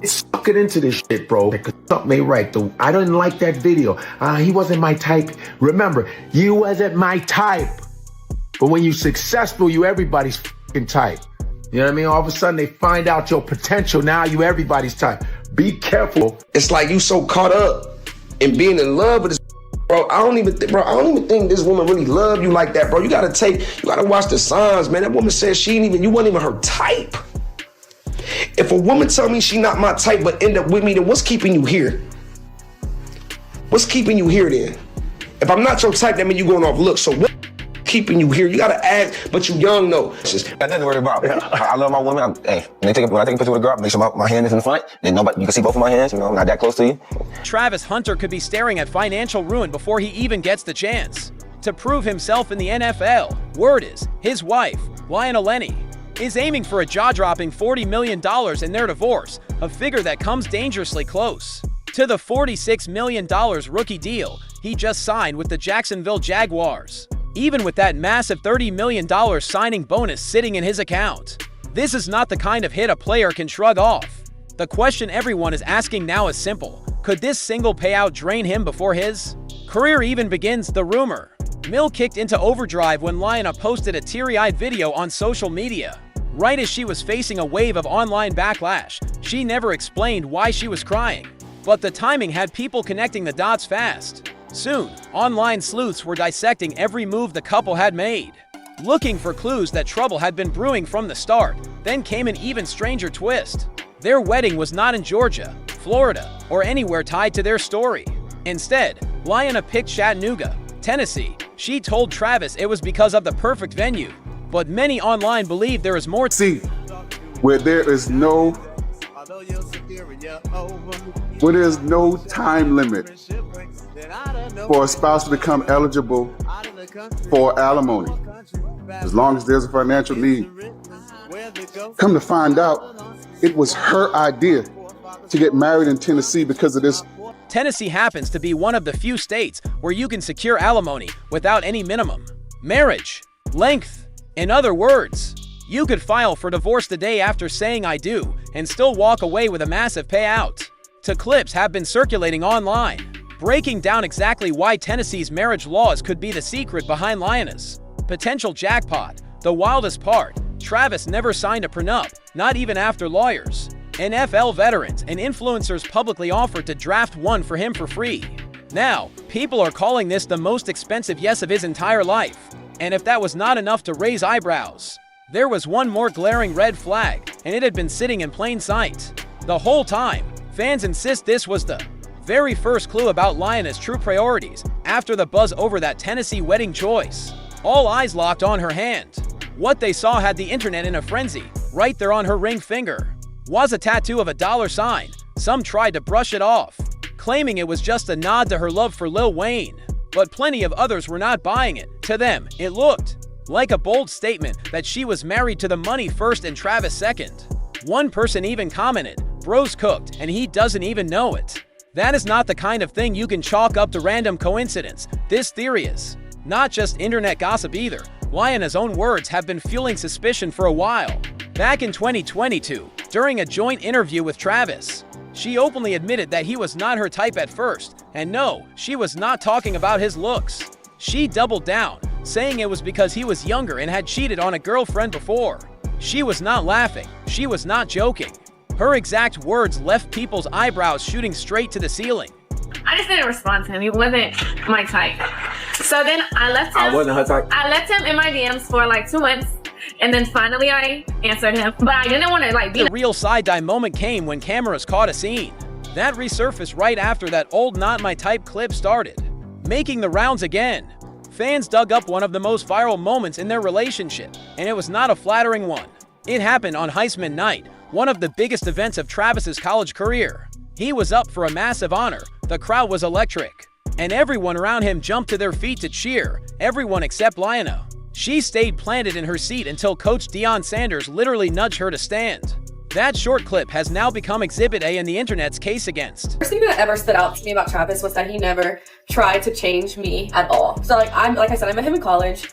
Suck it into this shit, bro. Because something ain't right. I didn't like that video. He wasn't my type. Remember, you wasn't my type. But when you successful, you everybody's fucking type. You know what I mean? All of a sudden, they find out your potential. Now you everybody's type. Be careful. It's like you so caught up in being in love with this, bro. I don't even think this woman really loved you like that, bro. You gotta watch the signs, man. That woman said you weren't even her type. If a woman tell me she not my type but end up with me, then what's keeping you here? What's keeping you here then? If I'm not your type, that means you going off looks. So what's keeping you here? You gotta ask, but you young though. Got nothing to worry about. I love my woman. When I take a picture with a girl, make sure my hand is in the front. Then you can see both of my hands, I'm not that close to you. Travis Hunter could be staring at financial ruin before he even gets the chance to prove himself in the NFL. Word is, his wife, Lionel Lenny, is aiming for a jaw-dropping $40 million in their divorce, a figure that comes dangerously close to the $46 million rookie deal he just signed with the Jacksonville Jaguars. Even with that massive $30 million signing bonus sitting in his account, this is not the kind of hit a player can shrug off. The question everyone is asking now is simple. Could this single payout drain him before his career even begins? The rumor mill kicked into overdrive when Lionel posted a teary-eyed video on social media. Right as she was facing a wave of online backlash, she never explained why she was crying. But the timing had people connecting the dots fast. Soon, online sleuths were dissecting every move the couple had made, looking for clues that trouble had been brewing from the start. Then came an even stranger twist. Their wedding was not in Georgia, Florida, or anywhere tied to their story. Instead, Lionel picked Chattanooga, Tennessee. She told Travis it was because of the perfect venue. But many online believe there is more. See, where there is no time limit for a spouse to become eligible for alimony, as long as there's a financial need. Come to find out, it was her idea to get married in Tennessee because of this. Tennessee happens to be one of the few states where you can secure alimony without any minimum marriage length. In other words, you could file for divorce the day after saying I do and still walk away with a massive payout. The clips have been circulating online, breaking down exactly why Tennessee's marriage laws could be the secret behind Lionel's potential jackpot. The wildest part, Travis never signed a prenup, not even after lawyers, NFL veterans, and influencers publicly offered to draft one for him for free. Now, people are calling this the most expensive yes of his entire life. And if that was not enough to raise eyebrows, there was one more glaring red flag, and it had been sitting in plain sight. The whole time, fans insist this was the very first clue about Lionel's true priorities. After the buzz over that Tennessee wedding choice, all eyes locked on her hand. What they saw had the internet in a frenzy. Right there on her ring finger was a tattoo of a dollar sign. Some tried to brush it off, claiming it was just a nod to her love for Lil Wayne. But plenty of others were not buying it. To them, it looked like a bold statement that she was married to the money first and Travis second. One person even commented, "Bro's cooked, and he doesn't even know it." That is not the kind of thing you can chalk up to random coincidence. This theory is not just internet gossip either. Lionel's own words have been fueling suspicion for a while. Back in 2022, during a joint interview with Travis, she openly admitted that he was not her type at first, and no, she was not talking about his looks. She doubled down, saying it was because he was younger and had cheated on a girlfriend before. She was not laughing, she was not joking. Her exact words left people's eyebrows shooting straight to the ceiling. I just didn't respond to him. He wasn't my type. So then I left him. I wasn't her type. I left him in my DMs for like 2 months. And then finally I answered him. But I didn't want to be. The real side-eye moment came when cameras caught a scene that resurfaced right after that old not my type clip started making the rounds again. Fans dug up one of the most viral moments in their relationship, and it was not a flattering one. It happened on Heisman Night, one of the biggest events of Travis's college career. He was up for a massive honor, the crowd was electric, and everyone around him jumped to their feet to cheer, everyone except Lionel. She stayed planted in her seat until Coach Deion Sanders literally nudged her to stand. That short clip has now become Exhibit A in the internet's case against. The first thing that ever stood out to me about Travis was that he never tried to change me at all. So like I said, I met him in college.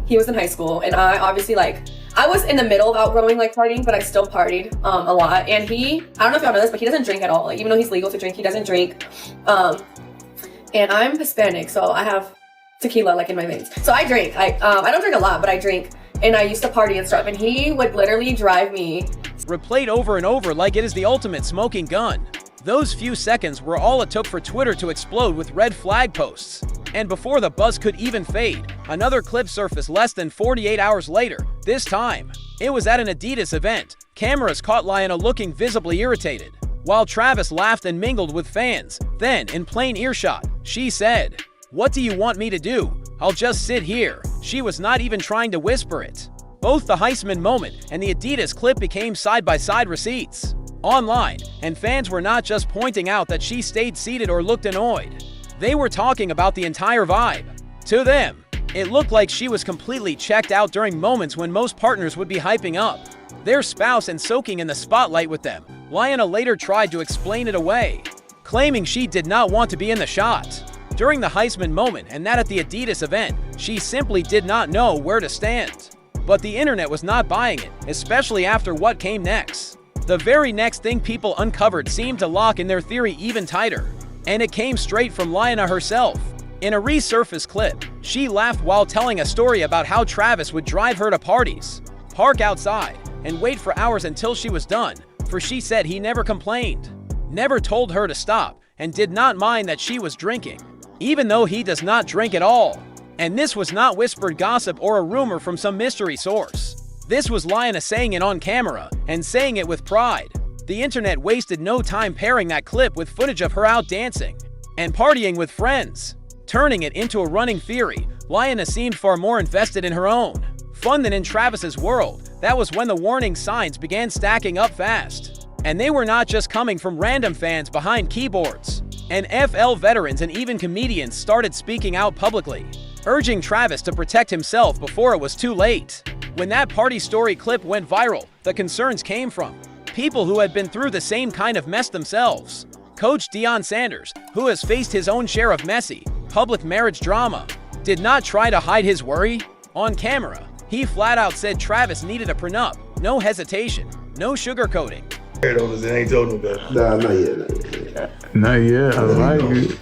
he was in high school, and I obviously I was in the middle of outgrowing partying, but I still partied a lot. And I don't know if y'all know this, but he doesn't drink at all. Even though he's legal to drink, he doesn't drink. And I'm Hispanic, so I have tequila in my veins. So I drink. I don't drink a lot, but I drink. And I used to party and stuff, and he would literally drive me. Replayed over and over like it is the ultimate smoking gun. Those few seconds were all it took for Twitter to explode with red flag posts. And before the buzz could even fade, another clip surfaced less than 48 hours later. This time, it was at an Adidas event. Cameras caught Lyanna looking visibly irritated, while Travis laughed and mingled with fans. Then, in plain earshot, she said, "What do you want me to do? I'll just sit here." She was not even trying to whisper it. Both the Heisman moment and the Adidas clip became side-by-side receipts online, and fans were not just pointing out that she stayed seated or looked annoyed. They were talking about the entire vibe. To them, it looked like she was completely checked out during moments when most partners would be hyping up their spouse and soaking in the spotlight with them. Lyanna later tried to explain it away, claiming she did not want to be in the shot during the Heisman moment and that at the Adidas event, she simply did not know where to stand. But the internet was not buying it, especially after what came next. The very next thing people uncovered seemed to lock in their theory even tighter, and it came straight from Lyanna herself. In a resurfaced clip, she laughed while telling a story about how Travis would drive her to parties, park outside, and wait for hours until she was done, for she said he never complained, never told her to stop, and did not mind that she was drinking, even though he does not drink at all. And this was not whispered gossip or a rumor from some mystery source. This was Lyanna saying it on camera, and saying it with pride. The internet wasted no time pairing that clip with footage of her out dancing and partying with friends, turning it into a running theory. Lyanna seemed far more invested in her own fun than in Travis's world. That was when the warning signs began stacking up fast. And they were not just coming from random fans behind keyboards. NFL veterans and even comedians started speaking out publicly, urging Travis to protect himself before it was too late. When that party story clip went viral, the concerns came from people who had been through the same kind of mess themselves. Coach Deion Sanders, who has faced his own share of messy, public marriage drama, did not try to hide his worry. On camera, he flat out said Travis needed a prenup. No hesitation, no sugarcoating. It ain't told nobody. Nah, not yet. Not yet. I like it.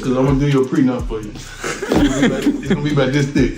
Cause I'm gonna do your prenup for you. It's gonna be about this thick.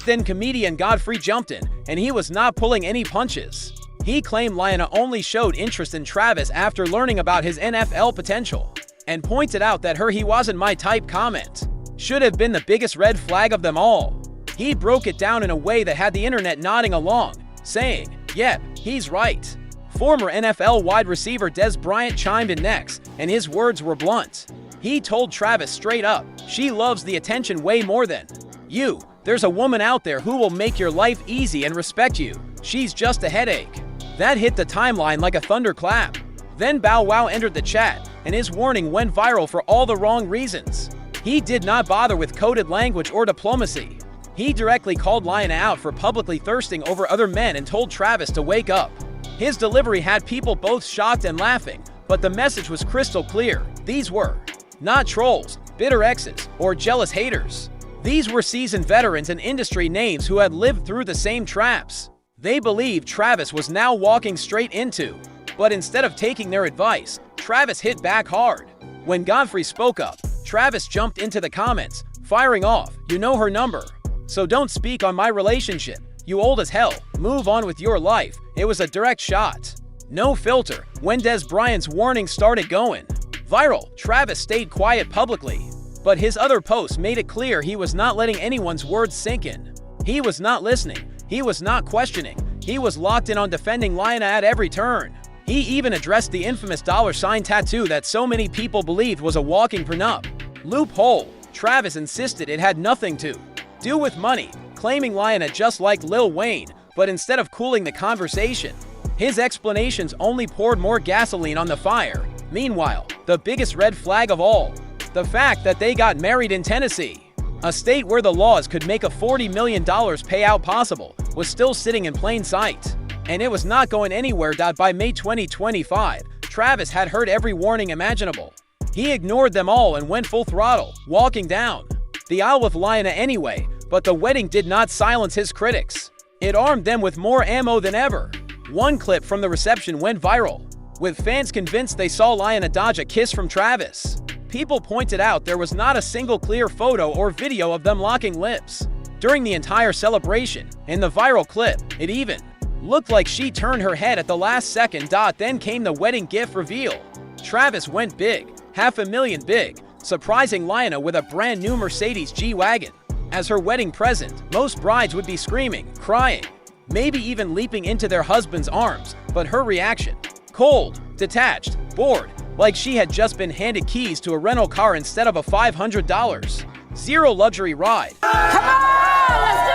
Then comedian Godfrey jumped in, and he was not pulling any punches. He claimed Lyanna only showed interest in Travis after learning about his NFL potential, and pointed out that her "he wasn't my type" comment should have been the biggest red flag of them all. He broke it down in a way that had the internet nodding along, saying, "Yep, he's right." Former NFL wide receiver Dez Bryant chimed in next, and his words were blunt. He told Travis straight up, "She loves the attention way more than you. There's a woman out there who will make your life easy and respect you. She's just a headache." That hit the timeline like a thunderclap. Then Bow Wow entered the chat, and his warning went viral for all the wrong reasons. He did not bother with coded language or diplomacy. He directly called Lyanna out for publicly thirsting over other men and told Travis to wake up. His delivery had people both shocked and laughing, but the message was crystal clear. These were not trolls, bitter exes, or jealous haters. These were seasoned veterans and industry names who had lived through the same traps they believed Travis was now walking straight into. But instead of taking their advice, Travis hit back hard. When Godfrey spoke up, Travis jumped into the comments, firing off, "You know her number, so don't speak on my relationship. You old as hell, move on with your life." It was a direct shot. No filter. When Dez Bryant's warning started going viral, Travis stayed quiet publicly. But his other posts made it clear he was not letting anyone's words sink in. He was not listening. He was not questioning. He was locked in on defending Lyanna at every turn. He even addressed the infamous $sign tattoo that so many people believed was a walking prenup. Loophole. Travis insisted it had nothing to do with money, claiming Lyanna just like Lil Wayne, but instead of cooling the conversation, his explanations only poured more gasoline on the fire. Meanwhile, the biggest red flag of all, the fact that they got married in Tennessee, a state where the laws could make a $40 million payout possible, was still sitting in plain sight. And it was not going anywhere. By May 2025, Travis had heard every warning imaginable. He ignored them all and went full throttle, walking down the aisle with Lionel anyway, but the wedding did not silence his critics. It armed them with more ammo than ever. One clip from the reception went viral, with fans convinced they saw Lionel dodge a kiss from Travis. People pointed out there was not a single clear photo or video of them locking lips during the entire celebration. In the viral clip, it even looked like she turned her head at the last second. Then came the wedding gift reveal. Travis went big, $500,000 big, surprising Lionel with a brand new Mercedes G-Wagon. As her wedding present, most brides would be screaming, crying, maybe even leaping into their husband's arms, but her reaction? Cold, detached, bored, like she had just been handed keys to a rental car instead of a $500 zero luxury ride. Come on, let's do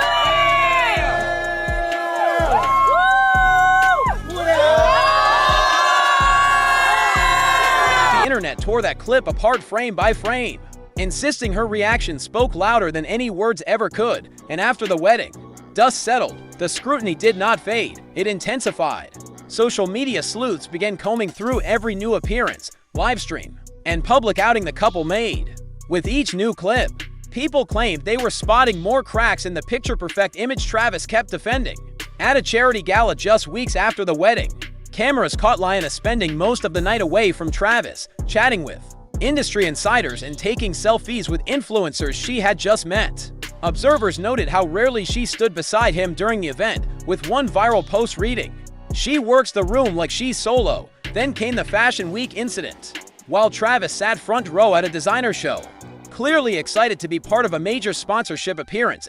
The internet tore that clip apart frame by frame, insisting her reaction spoke louder than any words ever could. And after the wedding, dust settled, the scrutiny did not fade, it intensified. Social media sleuths began combing through every new appearance, livestream, and public outing the couple made. With each new clip, people claimed they were spotting more cracks in the picture-perfect image Travis kept defending. At a charity gala just weeks after the wedding, cameras caught Lionel spending most of the night away from Travis, chatting with industry insiders and taking selfies with influencers she had just met. Observers noted how rarely she stood beside him during the event, with one viral post reading, "She works the room like she's solo." Then came the Fashion Week incident, while Travis sat front row at a designer show, clearly excited to be part of a major sponsorship appearance.